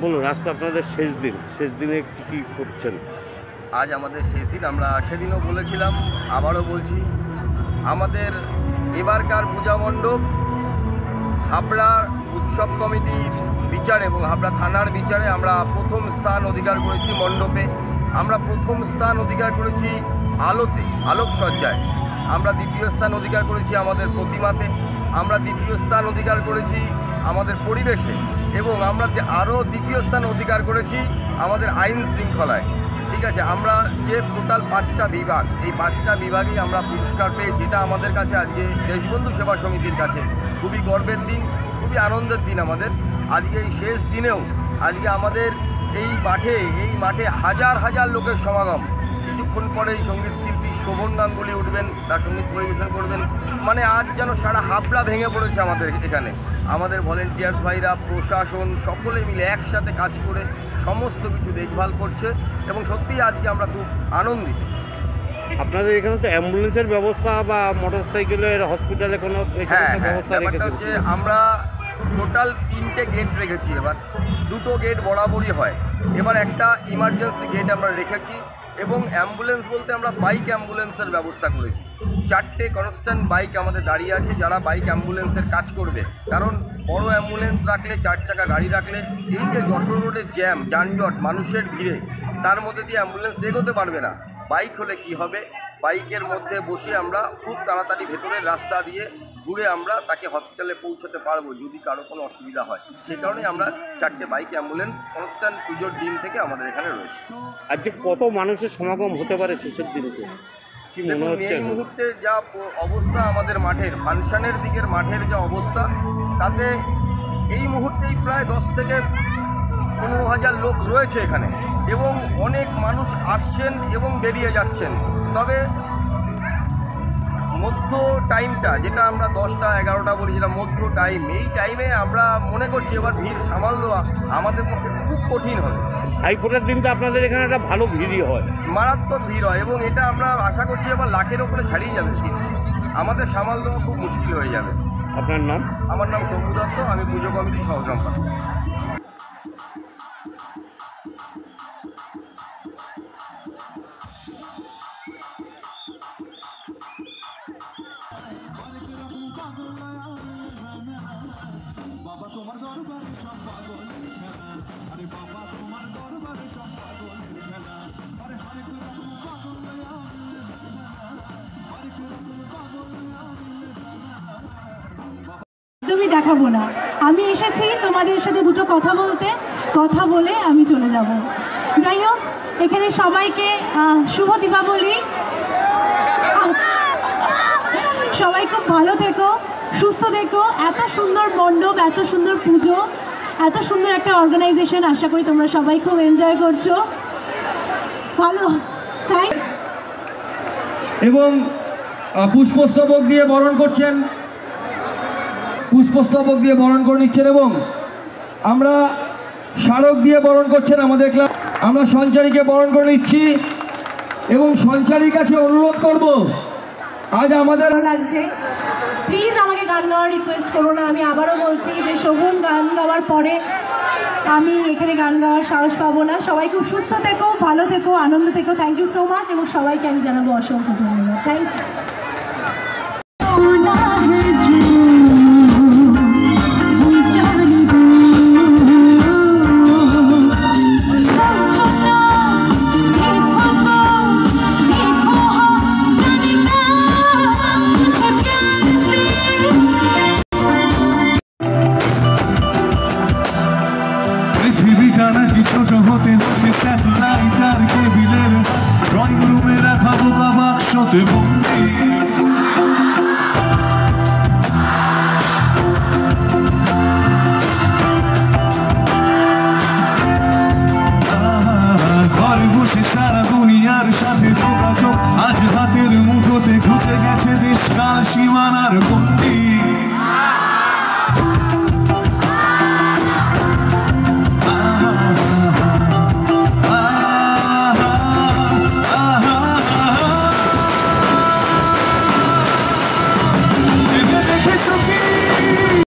বলুন, আজকে আপনাদের শেষ দিন, শেষ দিনে কী করছেন? আজ আমাদের শেষ দিন। আমরা সেদিনও বলেছিলাম, আবারও বলছি, আমাদের এবারকার পূজা মণ্ডপ হাবড়া উৎসব কমিটির বিচারে এবং হাবড়া থানার বিচারে আমরা প্রথম স্থান অধিকার করেছি। মণ্ডপে আমরা প্রথম স্থান অধিকার করেছি, আলোতে, আলোকসজ্জায় আমরা দ্বিতীয় স্থান অধিকার করেছি, আমাদের প্রতিমাতে আমরা দ্বিতীয় স্থান অধিকার করেছি, আমাদের পরিবেশে, এবং আমরা আরও দ্বিতীয় স্থান অধিকার করেছি আমাদের আইন শৃঙ্খলায়। ঠিক আছে, আমরা যে টোটাল 5টা বিভাগ, এই 5টা বিভাগেই আমরা পুরস্কার পেয়েছি। এটা আমাদের কাছে আজকে দেশবন্ধু সেবা সমিতির কাছে খুবই গর্বের দিন, খুবই আনন্দের দিন আমাদের। আজকে এই শেষ দিনেও আজকে আমাদের এই মাঠে হাজার হাজার লোকের সমাগম। কিছুক্ষণ পরেই সঙ্গীত শিল্পী শোভন গাঙ্গুলি উঠবেন, তার সঙ্গীত পরিবেশন করবেন। মানে আজ যেন সারা হাবড়া ভেঙে পড়েছে আমাদের এখানে। আমাদের ভলেন্টিয়ার্স ভাইরা, প্রশাসন সকলে মিলে একসাথে কাজ করে সমস্ত কিছু দেখভাল করছে এবং সত্যিই আজকে আমরা খুব আনন্দিত। আপনাদের এখানে তো অ্যাম্বুলেন্সের ব্যবস্থা বা মোটরসাইকেলের হসপিটালে কোনো ব্যবস্থা ব্যাপারটা হচ্ছে আমরা টোটাল 3টে গেট রেখেছি। এবার 2টো গেট বরাবরই হয়, এবার একটা ইমার্জেন্সি গেট আমরা রেখেছি। এবং অ্যাম্বুলেন্স বলতে আমরা বাইক অ্যাম্বুলেন্সের ব্যবস্থা করেছি। 4টে কনস্ট্যান্ট বাইক আমাদের দাঁড়িয়ে আছে, যারা বাইক অ্যাম্বুলেন্সের কাজ করবে। কারণ বড় অ্যাম্বুলেন্স রাখলে, 4 চাকা গাড়ি রাখলে, এই যে যশোর রোডে জ্যাম, যানজট, মানুষের ভিড়ে, তার মধ্যে দিয়ে অ্যাম্বুলেন্স এগোতে পারবে না। বাইক হলে কি হবে, বাইকের মধ্যে বসে আমরা খুব তাড়াতাড়ি ভেতরের রাস্তা দিয়ে ঘুরে আমরা তাকে হসপিটালে পৌঁছাতে পারবো যদি কারো কোনো অসুবিধা হয়। সেই কারণে আমরা 4টে বাইক অ্যাম্বুলেন্স কনস্ট্যান্ট পুজোর দিন থেকে আমাদের এখানে রয়েছে। আজকে কত মানুষের সমাগম হতে পারে শেষের দিনকে, কি মনে হচ্ছে? এই মুহূর্তে যা অবস্থা আমাদের মাঠের, ফাংশনের দিকের মাঠের যা অবস্থা, তাতে এই মুহূর্তেই প্রায় 10 থেকে 15,000 লোক রয়েছে এখানে এবং অনেক মানুষ আসছেন এবং বেরিয়ে যাচ্ছেন। তবে মধ্য টাইমটা, যেটা আমরা 10টা 11টা বলি, যেটা মধ্য টাইম, এই টাইমে আমরা মনে করছি এবার ভিড় সামাল দেওয়া আমাদের পক্ষে খুব কঠিন হবে। ভাইফোঁটার দিন তো আপনাদের এখানে একটা ভালো ভিড়ই হয়, মারাত্মক ভিড় হয় এবং এটা আমরা আশা করছি এবার লাখের ওপরে ছাড়িয়ে যাবে। আমাদের সামাল দেওয়া খুব মুশকিল হয়ে যাবে। আপনার নাম? আমার নাম শম্ভু দত্ত, আমি পুজো কমিটির সহসম্পাদক। একদমই দেখাবো না, আমি এসেছি তোমাদের সাথে দুটো কথা বলে আমি চলে যাব। যাই হোক, এখানে সবাইকে শুভ দীপাবলি। সবাই খুব ভালো থেকো, সুস্থ থেকো। এত সুন্দর মণ্ডপ, এত সুন্দর পুজো, এত সুন্দর একটা অর্গানাইজেশন, আশা করি তোমরা সবাই খুব এনজয় করছো। ভালো, তাই। এবং পুষ্পস্তবক দিয়ে বরণ করছেন, পুষ্পস্তবক দিয়ে বরণ করে নিচ্ছেন এবং আমরা স্মারক দিয়ে বরণ করছেন আমাদের ক্লাব। আমরা সঞ্চারীকে বরণ করে নিচ্ছি এবং সঞ্চারীর কাছে অনুরোধ করব, আজ আমাদের লাগছে, প্লিজ আমাকে গান গাওয়ার রিকোয়েস্ট করো না। আমি আবারও বলছি যে শোভন গান গাওয়ার পরে আমি এখানে গান গাওয়ার সাহস পাবো না। সবাই খুব সুস্থ থেকো, ভালো থেকো, আনন্দ থেকো। থ্যাংক ইউ সো মাচ এবং সবাইকে আমি জানাবো অসংখ্য ধন্যবাদ। Thank you. ছোট হতে হতে স্যাটেলাইট আর কেবিলের ড্রয়িং রুমে রাখা বোকা বাক্সতে বন্দি।